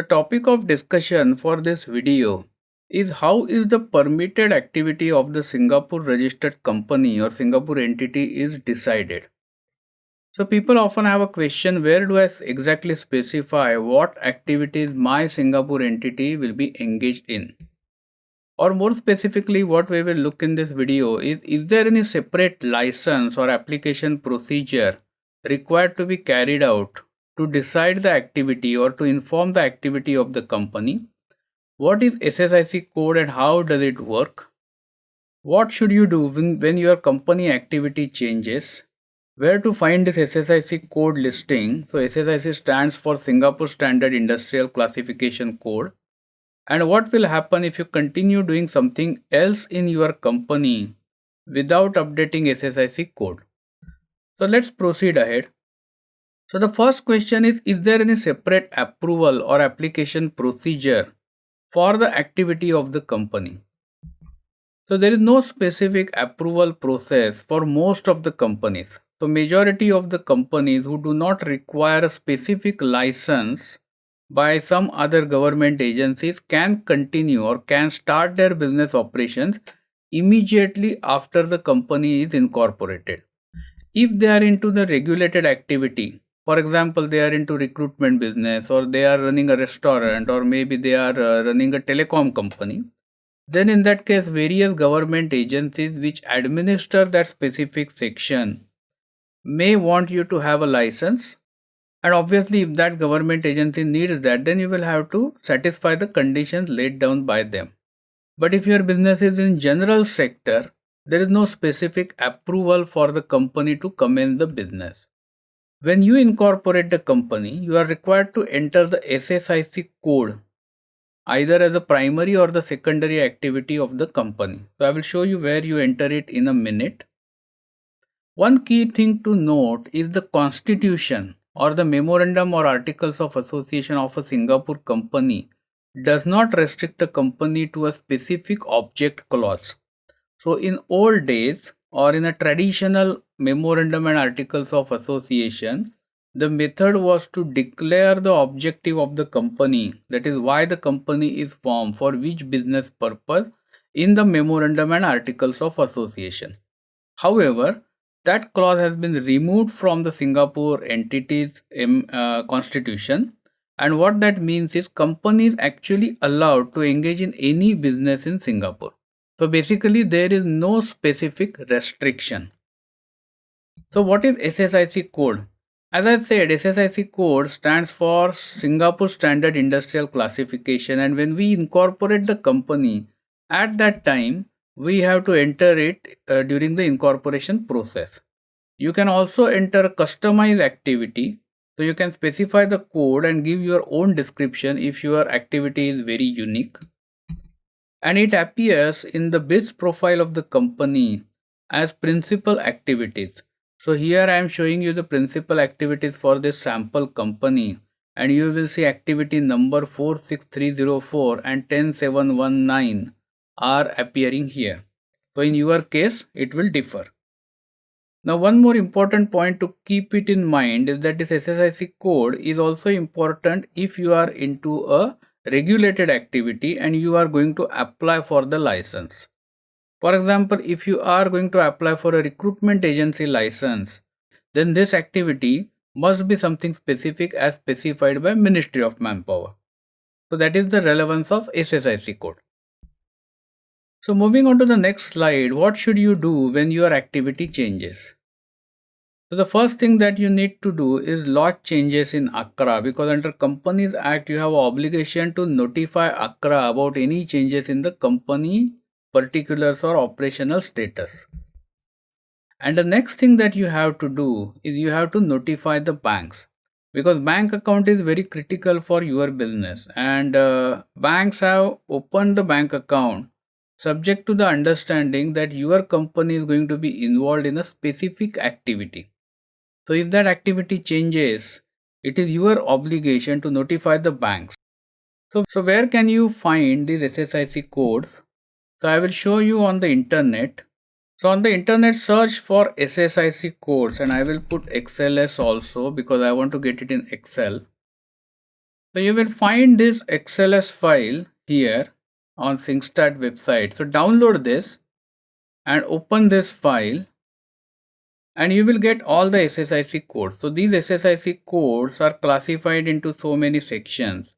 The topic of discussion for this video is how is the permitted activity of the Singapore registered company or Singapore entity is decided. So people often have a question, where do I exactly specify what activities my Singapore entity will be engaged in? Or more specifically, what we will look in this video is there any separate license or application procedure required to be carried out to decide the activity or to inform the activity of the company? What is SSIC code and how does it work? What should you do when your company activity changes? Where to find this SSIC code listing? So SSIC stands for Singapore Standard Industrial Classification Code. And what will happen if you continue doing something else in your company without updating SSIC code? So let's proceed ahead. So the first question is there any separate approval or application procedure for the activity of the company? So there is no specific approval process for most of the companies. So majority of the companies who do not require a specific license by some other government agencies can continue or can start their business operations immediately after the company is incorporated. If they are into the regulated activity, for example, they are into recruitment business or they are running a restaurant or maybe they are running a telecom company, then in that case various government agencies which administer that specific section may want you to have a license, and obviously if that government agency needs that, then you will have to satisfy the conditions laid down by them. But if your business is in general sector, there is no specific approval for the company to commence the business. When you incorporate the company, you are required to enter the SSIC code either as a primary or the secondary activity of the company. So I will show you where you enter it in a minute. One key thing to note is the constitution or the memorandum or articles of association of a Singapore company does not restrict the company to a specific object clause. So in old days or in a traditional memorandum and articles of association, the method was to declare the objective of the company, that is why the company is formed, for which business purpose, in the memorandum and articles of association. However, that clause has been removed from the Singapore entity's constitution, and what that means is company is actually allowed to engage in any business in Singapore. So basically there is no specific restriction. So what is SSIC code? As I said, SSIC code stands for Singapore Standard Industrial Classification, and when we incorporate the company, at that time we have to enter it during the incorporation process. You can also enter customized activity, so you can specify the code and give your own description if your activity is very unique. And it appears in the BIS profile of the company as principal activities. So here I am showing you the principal activities for this sample company, and you will see activity number 46304 and 10719 are appearing here. So in your case it will differ. Now one more important point to keep it in mind is that this SSIC code is also important if you are into a regulated activity and you are going to apply for the license. For example, if you are going to apply for a recruitment agency license, then this activity must be something specific as specified by Ministry of Manpower. So that is the relevance of SSIC code. So moving on to the next slide, what should you do when your activity changes? So the first thing that you need to do is lodge changes in ACRA, because under Companies Act you have obligation to notify ACRA about any changes in the company particulars or operational status. And the next thing that you have to do is you have to notify the banks, because bank account is very critical for your business, and banks have opened the bank account subject to the understanding that your company is going to be involved in a specific activity. So if that activity changes, it is your obligation to notify the banks. So where can you find these SSIC codes? So I will show you on the internet. So on the internet, search for SSIC codes, and I will put XLS also because I want to get it in Excel. So you will find this XLS file here on SyncStat website. So download this and open this file, and you will get all the SSIC codes. So these SSIC codes are classified into so many sections,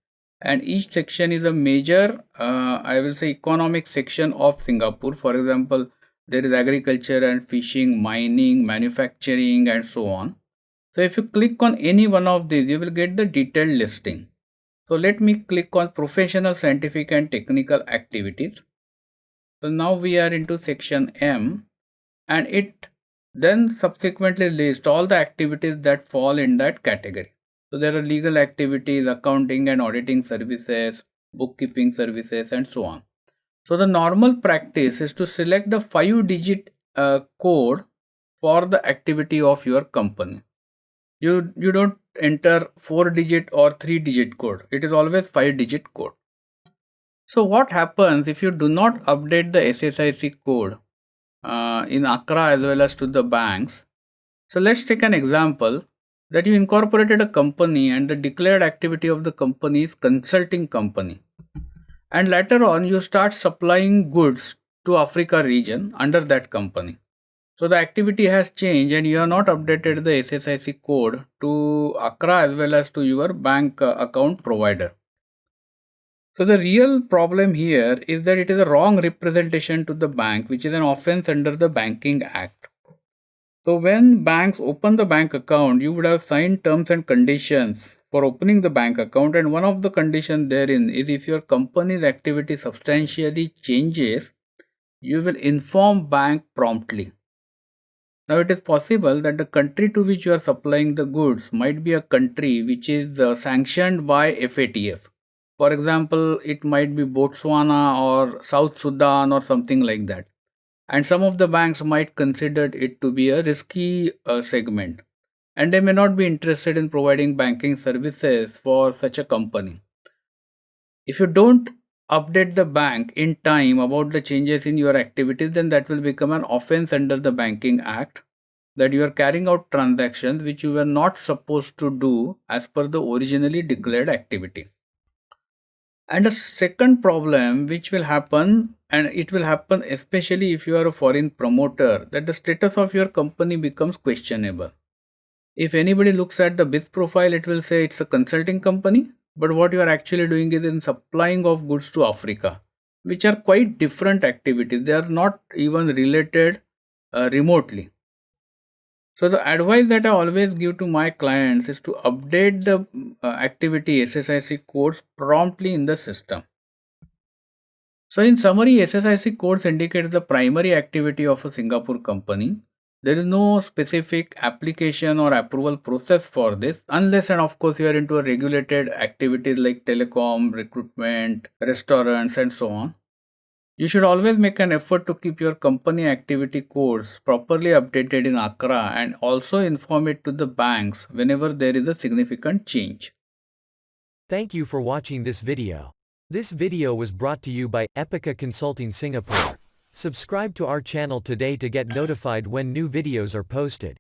and each section is a major, I will say, economic section of Singapore. For example, there is agriculture and fishing, mining, manufacturing, and so on. So if you click on any one of these, you will get the detailed listing. So let me click on professional, scientific and technical activities. So now we are into section M, and it then subsequently lists all the activities that fall in that category. So there are legal activities, accounting and auditing services, bookkeeping services, and so on. So the normal practice is to select the 5-digit code for the activity of your company. You don't enter 4-digit or 3-digit code. It is always 5-digit code. So what happens if you do not update the SSIC code in Accra as well as to the banks? So let's take an example that you incorporated a company and the declared activity of the company is consulting company, and later on you start supplying goods to Africa region under that company. So the activity has changed and you have not updated the SSIC code to Accra as well as to your bank account provider. So the real problem here is that it is a wrong representation to the bank, which is an offense under the Banking Act. So when banks open the bank account, you would have signed terms and conditions for opening the bank account, and one of the conditions therein is if your company's activity substantially changes, you will inform bank promptly. Now it is possible that the country to which you are supplying the goods might be a country which is sanctioned by FATF. For example, it might be Botswana or South Sudan or something like that. And some of the banks might consider it to be a risky segment, and they may not be interested in providing banking services for such a company. If you don't update the bank in time about the changes in your activities, then that will become an offense under the Banking Act, that you are carrying out transactions which you were not supposed to do as per the originally declared activity. And the second problem which will happen, and it will happen especially if you are a foreign promoter, that the status of your company becomes questionable. If anybody looks at the BIS profile, it will say it's a consulting company, but what you are actually doing is in supplying of goods to Africa, which are quite different activities. They are not even related remotely. So the advice that I always give to my clients is to update the activity SSIC codes promptly in the system. So in summary, SSIC codes indicates the primary activity of a Singapore company. There is no specific application or approval process for this, unless and of course you are into a regulated activities like telecom, recruitment, restaurants, and so on. You should always make an effort to keep your company activity codes properly updated in Accra and also inform it to the banks whenever there is a significant change. Thank you for watching this video. This video was brought to you by Epica Consulting Singapore. Subscribe to our channel today to get notified when new videos are posted.